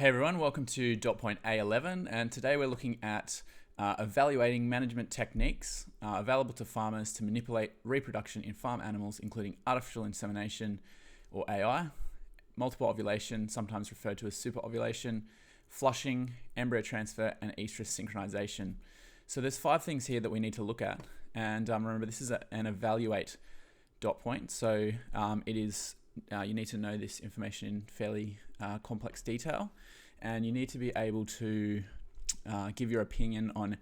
Hey everyone, welcome to Dot Point A11, and today we're looking at evaluating management techniques available to farmers to manipulate reproduction in farm animals, including artificial insemination or AI, multiple ovulation, sometimes referred to as superovulation, flushing, embryo transfer, and estrus synchronization. So there's 5 things here that we need to look at, and remember this is an evaluate dot point, so it is you need to know this information in fairly complex detail, and you need to be able to give your opinion on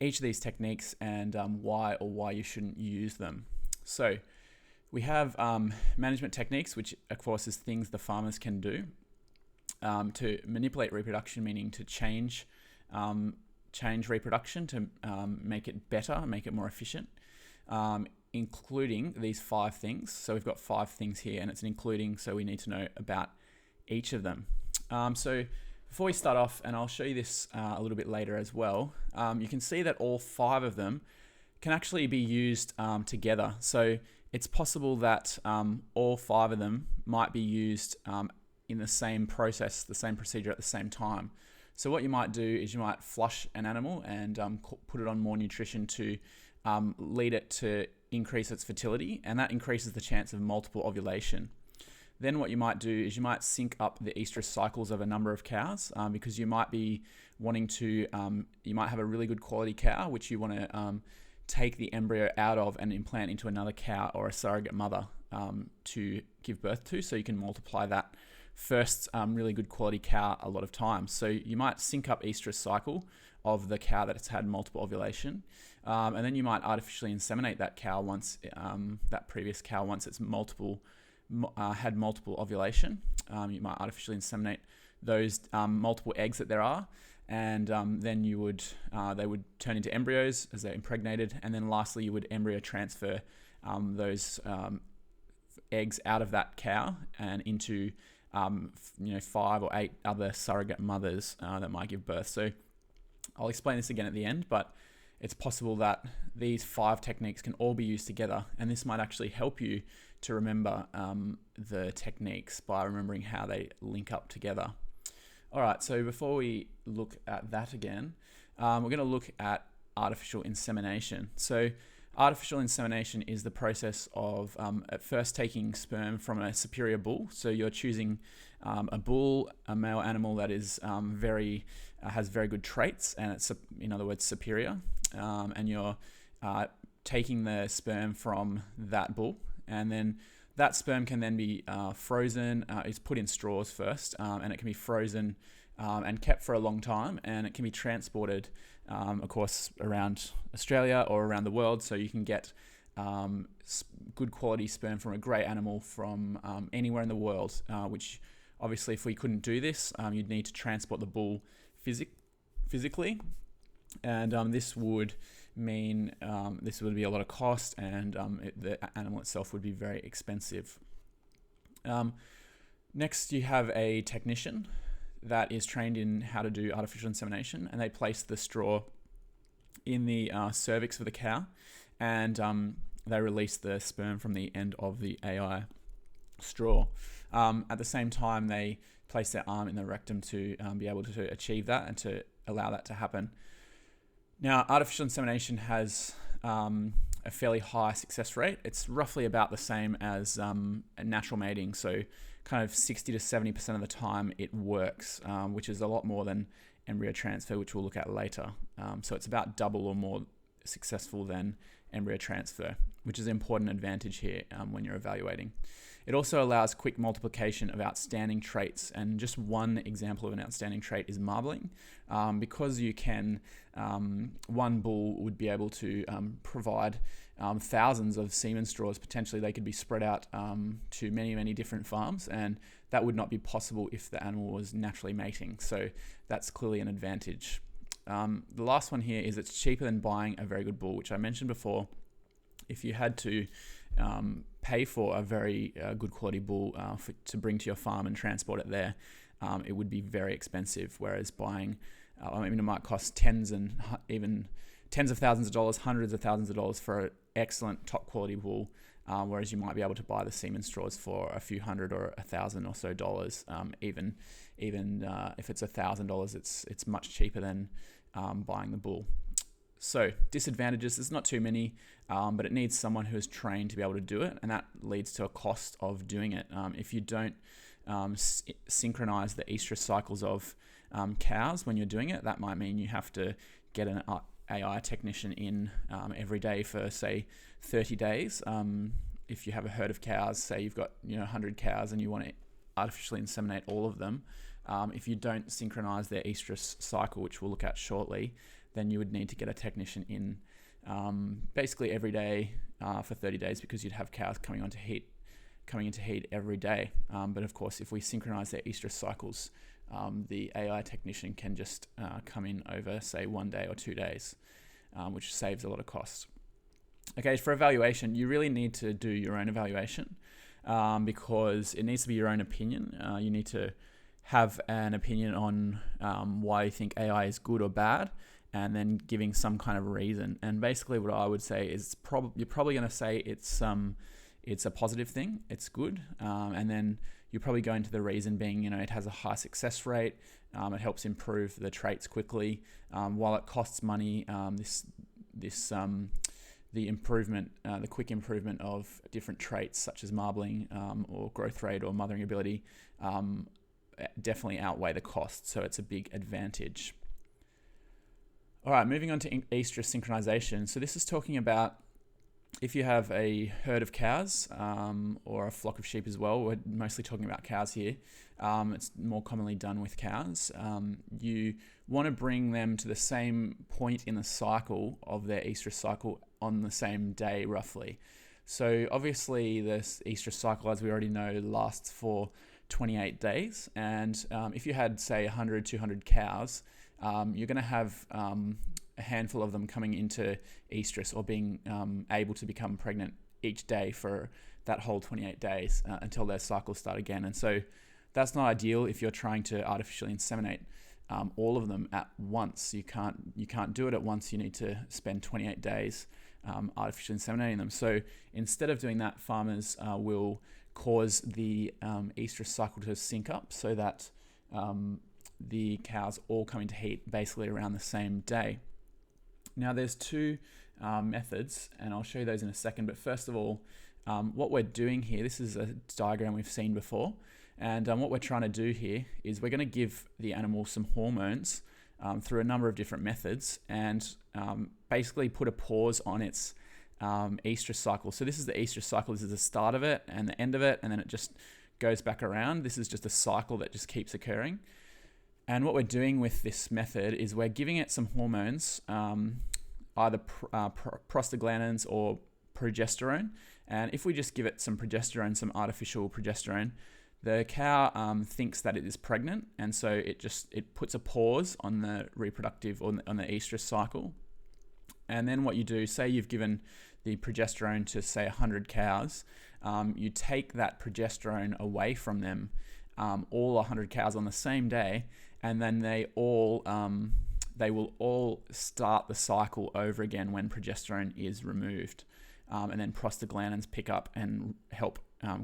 each of these techniques and why you shouldn't use them. So we have management techniques, which of course is things the farmers can do to manipulate reproduction, meaning to change reproduction to make it better, make it more efficient, including these 5 things. So we've got 5 things here, and it's an including, so we need to know about each of them. So before we start off, and I'll show you this a little bit later as well, you can see that all 5 of them can actually be used together. So it's possible that all 5 of them might be used in the same process, the same procedure at the same time. So what you might do is you might flush an animal and put it on more nutrition to lead it to increase its fertility, and that increases the chance of multiple ovulation. Then what you might do is you might sync up the estrus cycles of a number of cows because you might be wanting to, you might have a really good quality cow which you want to take the embryo out of and implant into another cow or a surrogate mother to give birth to, so you can multiply that first really good quality cow a lot of times. So you might sync up estrus cycle of the cow that's had multiple ovulation, and then you might artificially inseminate that cow once that previous cow once it's had multiple ovulation. You might artificially inseminate those multiple eggs that there are, and then you would they would turn into embryos as they're impregnated, and then lastly you would embryo transfer those eggs out of that cow and into 5 or 8 other surrogate mothers that might give birth. So I'll explain this again at the end, but it's possible that these 5 techniques can all be used together, and this might actually help you to remember the techniques by remembering how they link up together. All right, so before we look at that again, we're going to look at artificial insemination. So artificial insemination is the process of at first taking sperm from a superior bull. So you're choosing a bull, a male animal that is has very good traits, and it's, in other words, superior, and you're taking the sperm from that bull, and then that sperm can then be frozen. It's put in straws first, and it can be frozen and kept for a long time, and it can be transported, of course, around Australia or around the world, so you can get good quality sperm from a great animal from anywhere in the world, which obviously if we couldn't do this, you'd need to transport the bull physically, and this would mean this would be a lot of cost, and the animal itself would be very expensive. Next, you have a technician that is trained in how to do artificial insemination, and they place the straw in the cervix of the cow, and they release the sperm from the end of the AI straw. At the same time, they place their arm in the rectum to be able to achieve that and to allow that to happen. Now, artificial insemination has a fairly high success rate. It's roughly about the same as natural mating, so kind of 60 to 70% of the time it works, which is a lot more than embryo transfer, which we'll look at later. So it's about double or more successful than embryo transfer, which is an important advantage here when you're evaluating. It also allows quick multiplication of outstanding traits, and just one example of an outstanding trait is marbling. Because you can, one bull would be able to provide thousands of semen straws. Potentially they could be spread out to many, many different farms, and that would not be possible if the animal was naturally mating. So that's clearly an advantage. The last one here is it's cheaper than buying a very good bull, which I mentioned before. If you had to pay for a very good quality bull to bring to your farm and transport it there, it would be very expensive, whereas buying, it might cost tens tens of thousands of dollars, hundreds of thousands of dollars for an excellent top quality wool, whereas you might be able to buy the semen straws for a few hundred or $1,000 or so dollars. Even if it's $1,000, it's much cheaper than buying the bull. So disadvantages, there's not too many, but it needs someone who is trained to be able to do it, and that leads to a cost of doing it. If you don't synchronize the estrus cycles of cows when you're doing it, that might mean you have to get an AI technician in every day for, say, 30 days. If you have a herd of cows, say you've got 100 cows and you want to artificially inseminate all of them, if you don't synchronize their estrus cycle, which we'll look at shortly, then you would need to get a technician in basically every day for 30 days, because you'd have cows coming into heat every day. But of course, if we synchronize their estrus cycles, the AI technician can just come in over, say, 1 day or 2 days, which saves a lot of cost. Okay, for evaluation, you really need to do your own evaluation because it needs to be your own opinion. You need to have an opinion on why you think AI is good or bad, and then giving some kind of reason. And basically what I would say is you're probably going to say it's a positive thing, it's good, and then you're probably going to the reason being, it has a high success rate, it helps improve the traits quickly, while it costs money, the quick improvement of different traits such as marbling or growth rate or mothering ability definitely outweigh the cost, so it's a big advantage. All right, moving on to estrus synchronization. So this is talking about if you have a herd of cows or a flock of sheep as well. We're mostly talking about cows here. It's more commonly done with cows. You want to bring them to the same point in the cycle of their estrus cycle on the same day, roughly. So obviously this estrus cycle, as we already know, lasts for 28 days. And if you had, say, 100, 200 cows, you're going to have a handful of them coming into estrus or being able to become pregnant each day for that whole 28 days until their cycles start again. And so that's not ideal if you're trying to artificially inseminate all of them at once. You can't do it at once. You need to spend 28 days artificially inseminating them. So instead of doing that, farmers will cause the estrus cycle to sync up so that the cows all come into heat basically around the same day. Now there's two methods, and I'll show you those in a second, but first of all, what we're doing here, this is a diagram we've seen before, and what we're trying to do here is we're going to give the animal some hormones through a number of different methods, and basically put a pause on its estrus cycle. So this is the estrus cycle. This is the start of it and the end of it, and then it just goes back around. This is just a cycle that just keeps occurring. And what we're doing with this method is we're giving it some hormones, either prostaglandins or progesterone. And if we just give it some progesterone, some artificial progesterone, the cow thinks that it is pregnant, and so it puts a pause on the reproductive or on the estrus cycle. And then what you do, say you've given the progesterone to, say, 100 cows, you take that progesterone away from them, all 100 cows on the same day, and then they will all start the cycle over again when progesterone is removed. And then prostaglandins pick up and help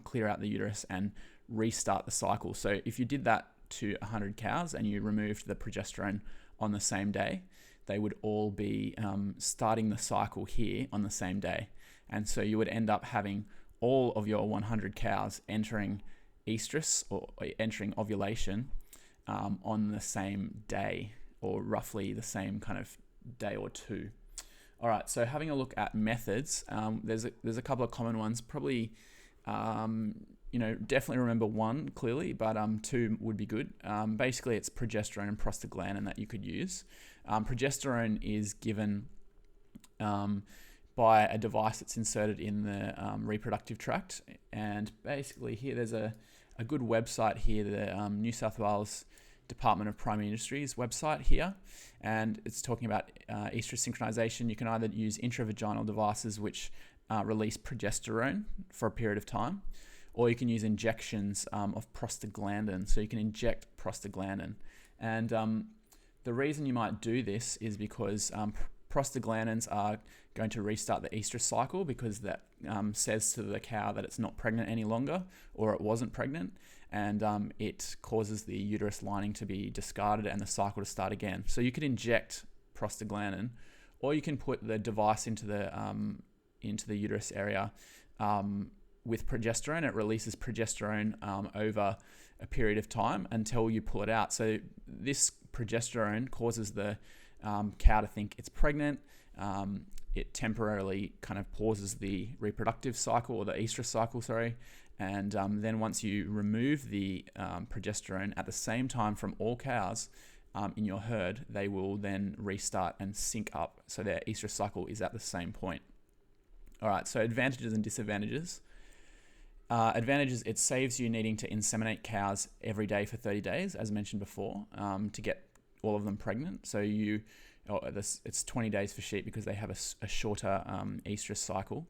clear out the uterus and restart the cycle. So if you did that to 100 cows and you removed the progesterone on the same day, they would all be starting the cycle here on the same day. And so you would end up having all of your 100 cows entering estrus or entering ovulation on the same day, or roughly the same kind of day or two. All right, so having a look at methods, there's a couple of common ones. Probably, definitely remember one clearly, but two would be good. Basically, it's progesterone and prostaglandin that you could use. Progesterone is given by a device that's inserted in the reproductive tract, and basically here there's a good website here, the New South Wales Department of Primary Industries website here, and it's talking about estrus synchronization. You can either use intravaginal devices which release progesterone for a period of time, or you can use injections of prostaglandin. So you can inject prostaglandin, and the reason you might do this is because prostaglandins are going to restart the estrous cycle because that says to the cow that it's not pregnant any longer, or it wasn't pregnant, and it causes the uterus lining to be discarded and the cycle to start again. So you could inject prostaglandin, or you can put the device into the uterus area with progesterone. It releases progesterone over a period of time until you pull it out. So this progesterone causes the cow to think it's pregnant. It temporarily kind of pauses the reproductive cycle, or the estrous cycle, sorry. And then once you remove the progesterone at the same time from all cows in your herd, they will then restart and sync up. So their estrous cycle is at the same point. All right, so advantages and disadvantages. Advantages, it saves you needing to inseminate cows every day for 30 days, as mentioned before, to get all of them pregnant. So it's 20 days for sheep because they have a shorter estrous cycle.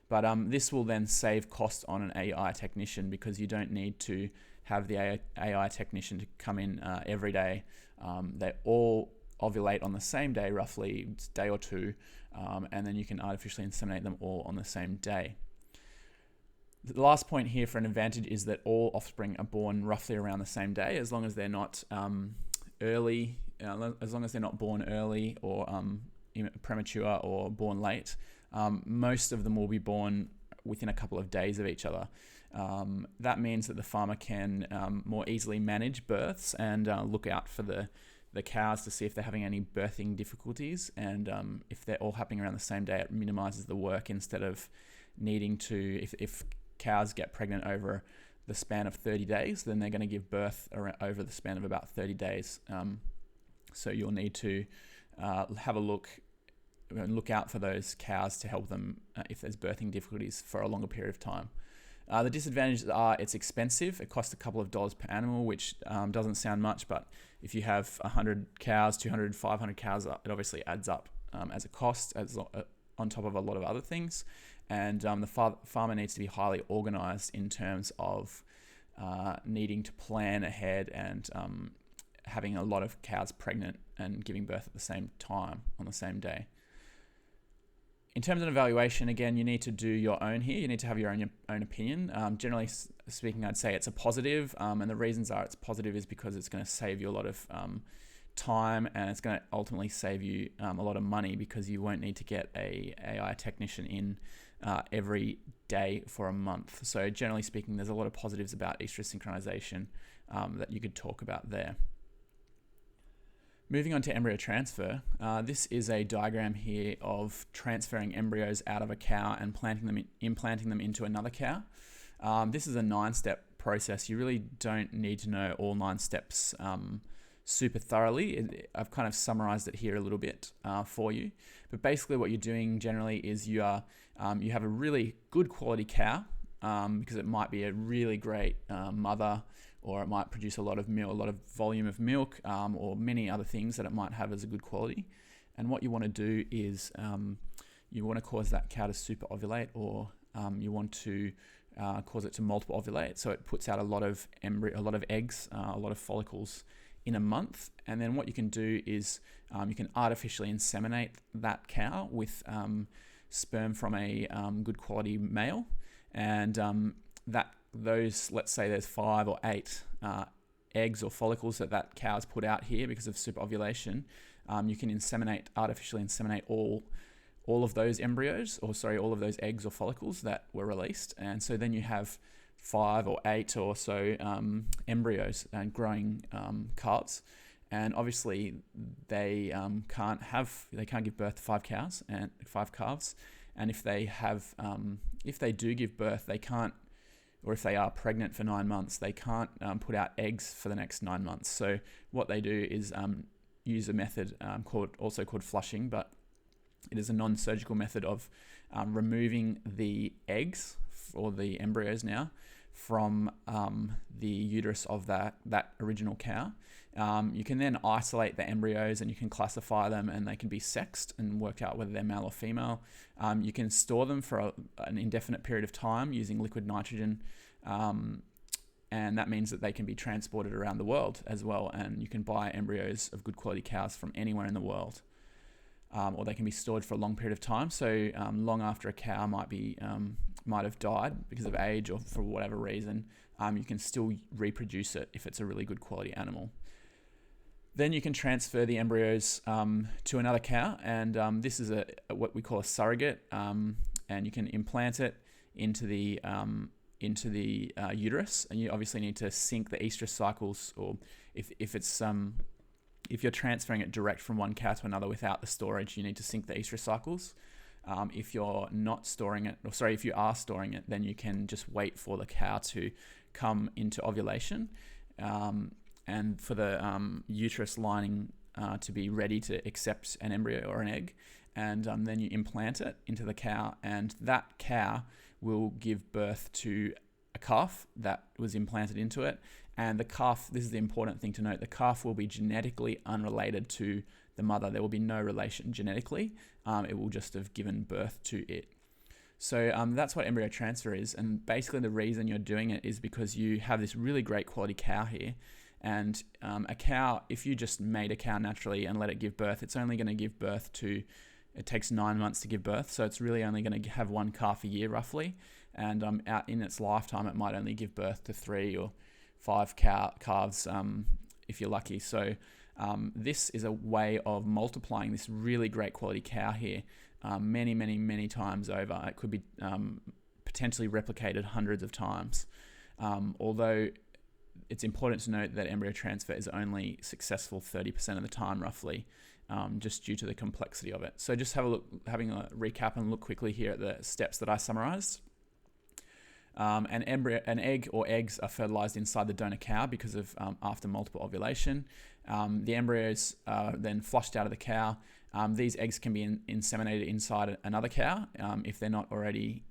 But this will then save costs on an AI technician because you don't need to have the AI technician to come in every day. They all ovulate on the same day, roughly a day or two, and then you can artificially inseminate them all on the same day. The last point here for an advantage is that all offspring are born roughly around the same day, as long as they're not early, as long as they're not born early or premature or born late. Most of them will be born within a couple of days of each other. That means that the farmer can more easily manage births and look out for the cows to see if they're having any birthing difficulties. And if they're all happening around the same day, it minimizes the work instead of needing to, if cows get pregnant over the span of 30 days, then they're going to give birth over the span of about 30 days. So you'll need to have a look out for those cows to help them if there's birthing difficulties for a longer period of time. The disadvantages are it's expensive. It costs a couple of dollars per animal, which doesn't sound much, but if you have 100 cows, 200, 500 cows, it obviously adds up as a cost on top of a lot of other things. And the farmer needs to be highly organized in terms of needing to plan ahead and having a lot of cows pregnant and giving birth at the same time on the same day. In terms of evaluation, again, you need to do your own here. You need to have your own opinion. Generally speaking, I'd say it's a positive, and the reasons are it's positive is because it's going to save you a lot of time, and it's going to ultimately save you a lot of money because you won't need to get a AI technician in every day for a month. So generally speaking, there's a lot of positives about estrous synchronization that you could talk about there. Moving on to embryo transfer, this is a diagram here of transferring embryos out of a cow and implanting them into another cow. This is a 9-step process. You really don't need to know all 9 steps super thoroughly. I've kind of summarized it here a little bit for you. But basically what you're doing generally is you have a really good quality cow because it might be a really great mother, or it might produce a lot of milk, a lot of volume of milk, or many other things that it might have as a good quality. And what you want to do is you want to cause that cow to super ovulate, or you want to cause it to multiple ovulate, so it puts out a lot of eggs, a lot of follicles in a month. And then what you can do is you can artificially inseminate that cow with sperm from a good quality male, and let's say there's 5 or 8 eggs or follicles that cow's put out here because of superovulation. You can artificially inseminate all of those all of those eggs or follicles that were released, and so then you have 5 or 8 or so embryos and growing calves. And obviously they can't give birth to 5 calves, and if they do give birth, they can't, or if they are pregnant for 9 months, they can't put out eggs for the next 9 months. So what they do is use a method called flushing, but it is a non-surgical method of removing the eggs, or the embryos now, from the uterus of that original cow. You can then isolate the embryos and you can classify them, and they can be sexed and work out whether they're male or female. You can store them for an indefinite period of time using liquid nitrogen, and that means that they can be transported around the world as well, and you can buy embryos of good quality cows from anywhere in the world. or they can be stored for a long period of time. So long after a cow might have died because of age or for whatever reason, you can still reproduce it if it's a really good quality animal. Then you can transfer the embryos to another cow, and this is what we call a surrogate, and you can implant it into the uterus, and you obviously need to sync the estrous cycles, or if you're transferring it direct from one cow to another without the storage, you need to sync the estrous cycles. If you're not storing it, if you are storing it, then you can just wait for the cow to come into ovulation, and for the uterus lining to be ready to accept an embryo or an egg, and then you implant it into the cow, and that cow will give birth to a calf that was implanted into it. And the calf, this is the important thing to note, the calf will be genetically unrelated to the mother. There will be no relation genetically. It will just have given birth to it. So that's what embryo transfer is. And basically the reason you're doing it is because you have this really great quality cow here. And a cow, if you just made a cow naturally and let it give birth, it's only going to give birth to, it takes 9 months to give birth. So it's really only going to have one calf a year roughly. And out in its lifetime, it might only give birth to 3 or 5 calves if you're lucky. So this is a way of multiplying this really great quality cow here many, many, many times over. It could be potentially replicated hundreds of times. Although it's important to note that embryo transfer is only successful 30% of the time roughly, just due to the complexity of it. So just having a recap and look quickly here at the steps that I summarized. An egg or eggs are fertilized inside the donor cow because of after multiple ovulation. The embryos are then flushed out of the cow. These eggs can be inseminated inside another cow if they're not already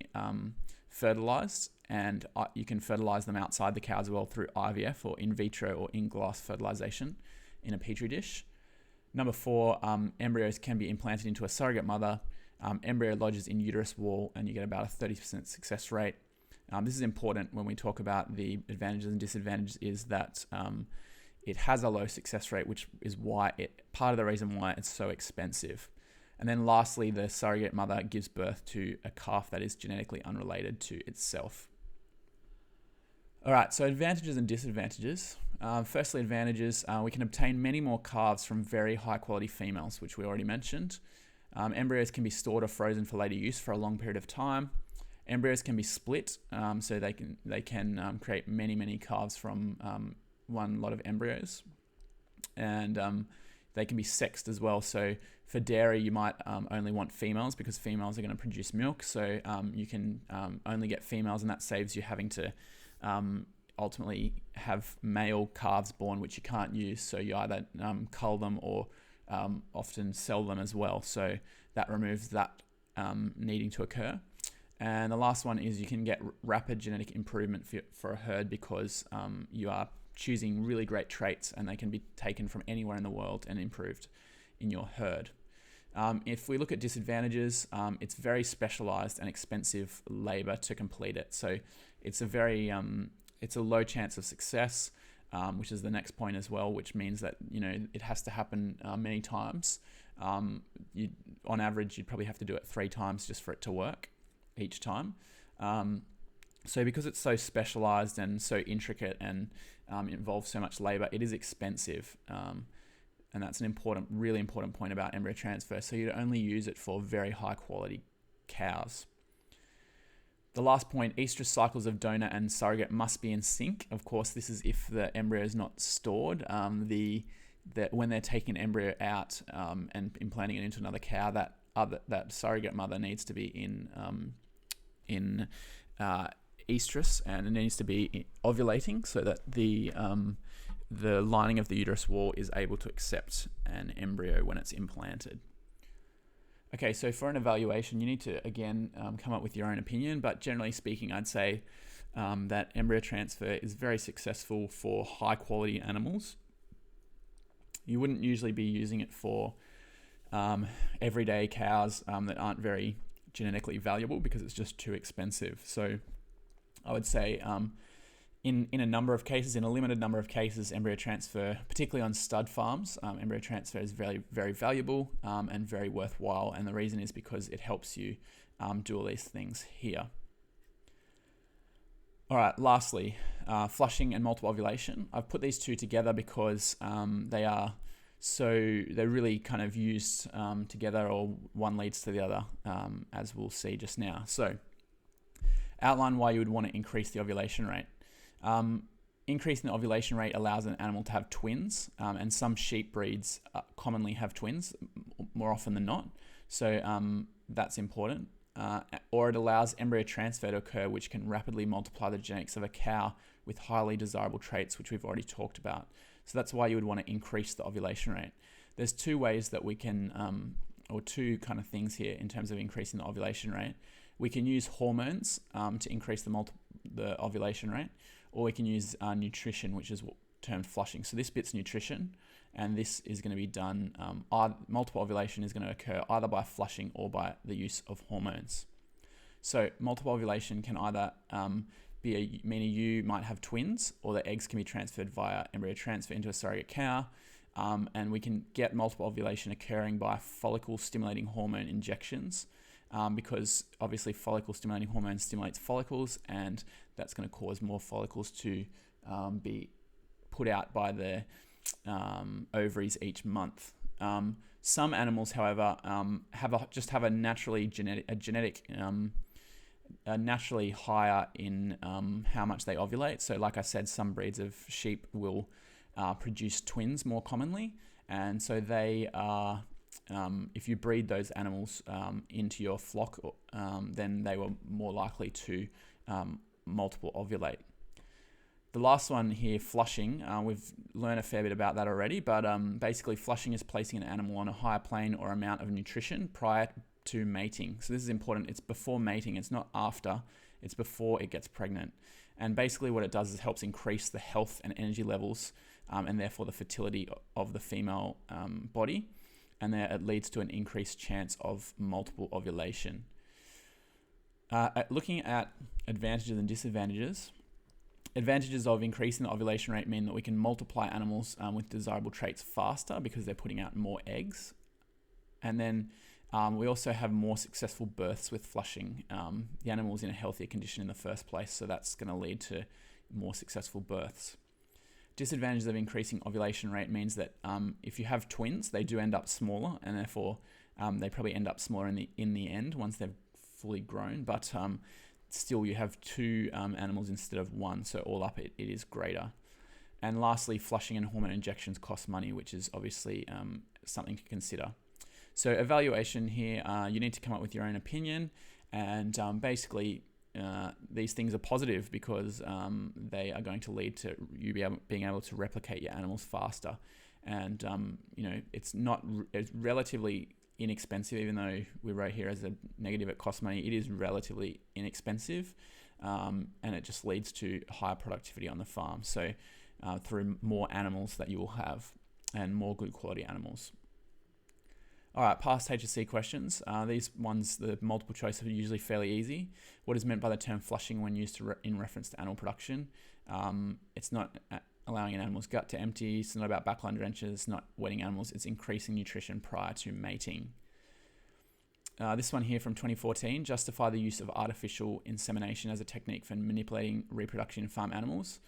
fertilized, and you can fertilize them outside the cow as well through IVF or in vitro or in-glass fertilization in a petri dish. Number 4, embryos can be implanted into a surrogate mother. Embryo lodges in uterus wall, and you get about a 30% success rate. This is important when we talk about the advantages and disadvantages, is that it has a low success rate, which is part of the reason why it's so expensive. And then lastly, the surrogate mother gives birth to a calf that is genetically unrelated to itself. All right, so advantages and disadvantages. Firstly, advantages, we can obtain many more calves from very high quality females, which we already mentioned. Embryos can be stored or frozen for later use for a long period of time. Embryos can be split, so they can create many calves from one lot of embryos, and they can be sexed as well. So for dairy, you might only want females because females are going to produce milk. So you can only get females, and that saves you having to ultimately have male calves born, which you can't use. So you either cull them or often sell them as well. So that removes that needing to occur. And the last one is you can get rapid genetic improvement for a herd because you are choosing really great traits, and they can be taken from anywhere in the world and improved in your herd. If we look at disadvantages, it's very specialized and expensive labor to complete it. So it's a low chance of success, which is the next point as well, which means that it has to happen many times. On average, you'd probably have to do it 3 times just for it to work each time. So because it's so specialized and so intricate and involves so much labor, it is expensive. And that's an really important point about embryo transfer. So you'd only use it for very high quality cows. The last point, estrous cycles of donor and surrogate must be in sync. Of course, this is if the embryo is not stored. When they're taking an embryo out and implanting it into another cow, that surrogate mother needs to be in estrus, and it needs to be ovulating so that the lining of the uterus wall is able to accept an embryo when it's implanted. Okay, so for an evaluation, you need to, again, come up with your own opinion, but generally speaking, I'd say that embryo transfer is very successful for high quality animals. You wouldn't usually be using it for everyday cows that aren't very genetically valuable because it's just too expensive. So I would say in a number of cases, in a limited number of cases, embryo transfer, particularly on stud farms, embryo transfer is very, very valuable and very worthwhile. And the reason is because it helps you do all these things here. All right, lastly, flushing and multiple ovulation. I've put these two together because they're really kind of used together, or one leads to the other, as we'll see just now. So outline why you would want to increase the ovulation rate. Increasing the ovulation rate allows an animal to have twins, and some sheep breeds commonly have twins more often than not. So that's important. Or it allows embryo transfer to occur, which can rapidly multiply the genetics of a cow with highly desirable traits, which we've already talked about. So that's why you would want to increase the ovulation rate. There's two ways that we can, or two kind of things here in terms of increasing the ovulation rate. We can use hormones to increase the ovulation rate, or we can use nutrition, which is termed flushing. So this bit's nutrition, and this is going to be done, multiple ovulation is going to occur either by flushing or by the use of hormones. So multiple ovulation can either meaning you might have twins, or the eggs can be transferred via embryo transfer into a surrogate cow, and we can get multiple ovulation occurring by follicle stimulating hormone injections, because obviously follicle stimulating hormone stimulates follicles, and that's going to cause more follicles to be put out by the ovaries each month. Some animals, however, have a naturally higher in how much they ovulate. So like I said, some breeds of sheep will produce twins more commonly, and so they are, if you breed those animals into your flock, then they were more likely to multiple ovulate. The last one here, flushing, we've learned a fair bit about that already, but basically flushing is placing an animal on a higher plane or amount of nutrition prior to mating. So this is important. It's before mating. It's not after. It's before it gets pregnant. And basically what it does is helps increase the health and energy levels, and therefore the fertility of the female body. And there it leads to an increased chance of multiple ovulation. Looking at advantages and disadvantages, advantages of increasing the ovulation rate mean that we can multiply animals with desirable traits faster because they're putting out more eggs. And then we also have more successful births with flushing. The animal's in a healthier condition in the first place, so that's going to lead to more successful births. Disadvantages of increasing ovulation rate means that if you have twins, they do end up smaller, and therefore they probably end up smaller in the end once they've fully grown. But still, you have two animals instead of one, so all up it is greater. And lastly, flushing and hormone injections cost money, which is obviously something to consider. So evaluation here, you need to come up with your own opinion, and basically these things are positive because they are going to lead to you being able to replicate your animals faster. And it's relatively inexpensive, even though we wrote here as a negative it costs money. It is relatively inexpensive, and it just leads to higher productivity on the farm. So through more animals that you will have, and more good quality animals. All right, past HSC questions. These ones, the multiple choice, are usually fairly easy. What is meant by the term flushing when used in reference to animal production? It's not allowing an animal's gut to empty. It's not about backline drenches. It's not wetting animals. It's increasing nutrition prior to mating. This one here from 2014, justify the use of artificial insemination as a technique for manipulating reproduction in farm animals.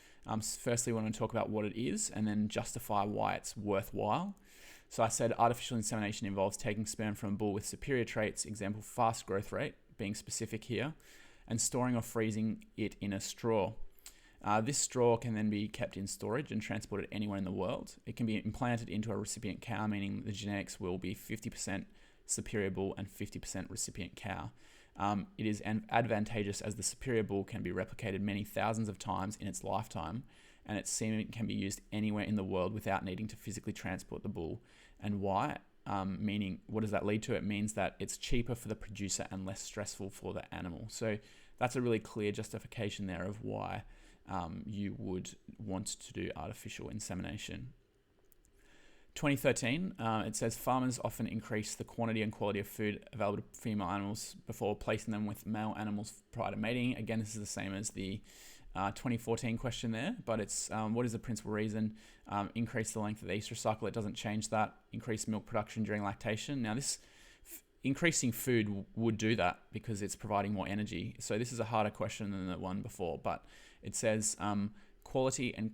Firstly, we want to talk about what it is and then justify why it's worthwhile. So I said artificial insemination involves taking sperm from a bull with superior traits, example fast growth rate, being specific here, and storing or freezing it in a straw. This straw can then be kept in storage and transported anywhere in the world. It can be implanted into a recipient cow, meaning the genetics will be 50% superior bull and 50% recipient cow. It is advantageous as the superior bull can be replicated many thousands of times in its lifetime, and its semen can be used anywhere in the world without needing to physically transport the bull. And why? Meaning, what does that lead to? It means that it's cheaper for the producer and less stressful for the animal. So that's a really clear justification there of why you would want to do artificial insemination. 2013, it says farmers often increase the quantity and quality of food available to female animals before placing them with male animals prior to mating. Again, this is the same as the 2014 question there, but it's what is the principal reason? Increase the length of the estrous cycle. It doesn't change that. Increase milk production during lactation. Now this increasing food would do that because it's providing more energy. So this is a harder question than the one before, but it says quantity and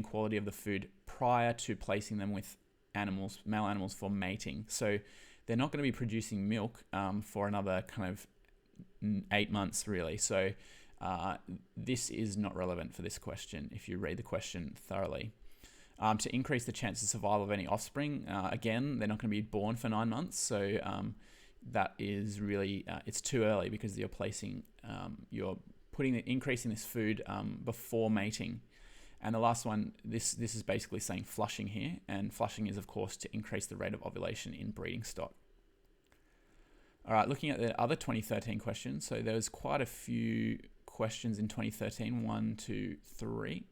quality of the food prior to placing them with male animals for mating. So they're not going to be producing milk for another kind of 8 months really. So this is not relevant for this question if you read the question thoroughly. To increase the chance of survival of any offspring, again, they're not going to be born for 9 months. So that is really, it's too early because you're increasing this food before mating. And the last one, this is basically saying flushing here, and flushing is of course to increase the rate of ovulation in breeding stock. All right, looking at the other 2013 questions. So there was quite a few questions in 2013, 1, 2, 3.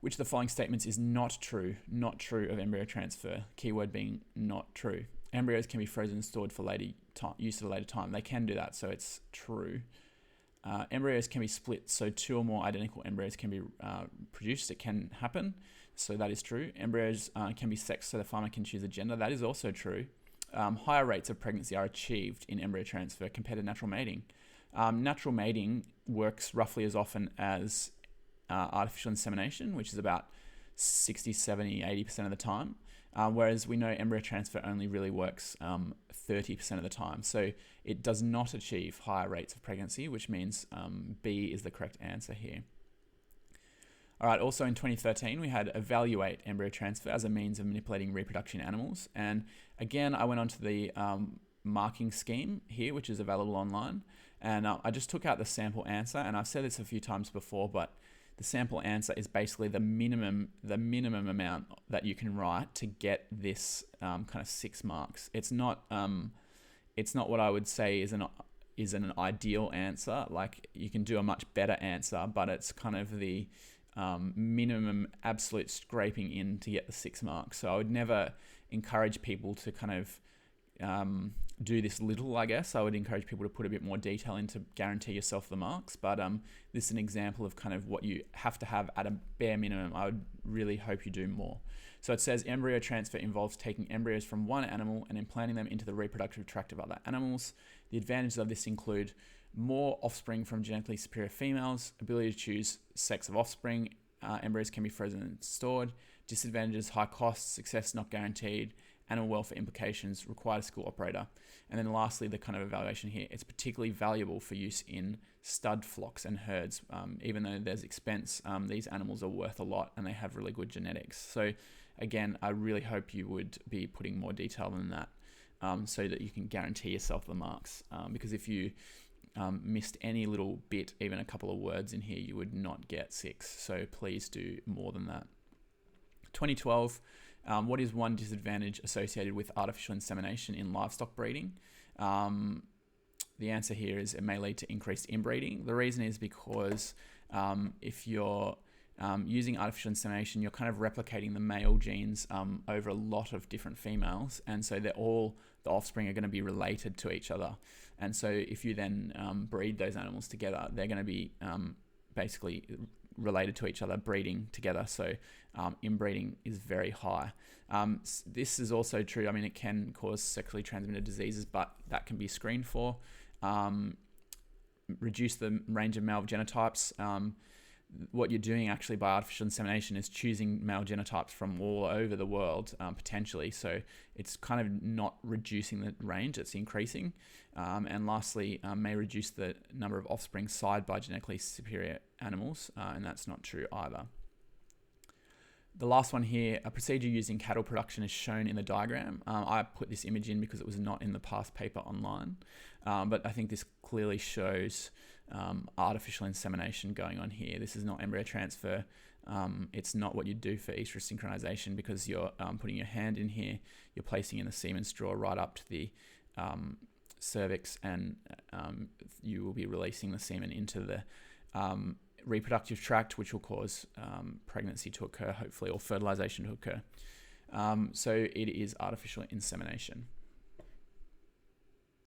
Which of the following statements is not true of embryo transfer? Keyword being not true. Embryos can be frozen and stored for use at a later time. They can do that, so it's true. Embryos can be split, so 2 or more identical embryos can be produced. It can happen, so that is true. Embryos can be sexed, so the farmer can choose a gender. That is also true. Higher rates of pregnancy are achieved in embryo transfer compared to natural mating. Natural mating works roughly as often as artificial insemination, which is about 60, 70, 80% of the time. Whereas we know embryo transfer only really works 30% of the time. So it does not achieve higher rates of pregnancy, which means B is the correct answer here. All right, also in 2013, we had evaluate embryo transfer as a means of manipulating reproduction in animals. And again, I went onto the marking scheme here, which is available online. And I just took out the sample answer. And I've said this a few times before, but the sample answer is basically the minimum amount that you can write to get this kind of 6 marks. It's not what I would say is an ideal answer. Like you can do a much better answer, but it's kind of the minimum absolute scraping in to get the 6 marks. So I would never encourage people to kind of do this little, I guess. I would encourage people to put a bit more detail in to guarantee yourself the marks. But this is an example of kind of what you have to have at a bare minimum. I would really hope you do more. So it says embryo transfer involves taking embryos from one animal and implanting them into the reproductive tract of other animals. The advantages of this include more offspring from genetically superior females, ability to choose sex of offspring, embryos can be frozen and stored. Disadvantages: high costs, success not guaranteed, animal welfare implications, required a school operator. And then lastly, the kind of evaluation here, it's particularly valuable for use in stud flocks and herds. Even though there's expense, these animals are worth a lot and they have really good genetics. So again, I really hope you would be putting more detail than that so that you can guarantee yourself the marks. Because if you missed any little bit, even a couple of words in here, you would not get 6. So please do more than that. 2012, what is one disadvantage associated with artificial insemination in livestock breeding? The answer here is it may lead to increased inbreeding. The reason is because if you're using artificial insemination, you're kind of replicating the male genes over a lot of different females, and so the offspring are going to be related to each other. And so if you then breed those animals together, they're going to be basically related to each other, breeding together. So inbreeding is very high. This is also true. I mean, it can cause sexually transmitted diseases, but that can be screened for. Reduce the range of male genotypes. What you're doing actually by artificial insemination is choosing male genotypes from all over the world, potentially. So it's kind of not reducing the range, it's increasing. And lastly, may reduce the number of offspring sired by genetically superior animals, and that's not true either. The last one here, a procedure used in cattle production is shown in the diagram. I put this image in because it was not in the past paper online, but I think this clearly shows artificial insemination going on here. This is not embryo transfer. It's not what you do for estrous synchronization, because you're putting your hand in here, you're placing in the semen straw right up to the cervix, and you will be releasing the semen into the reproductive tract, which will cause pregnancy to occur, hopefully, or fertilization to occur. So it is artificial insemination.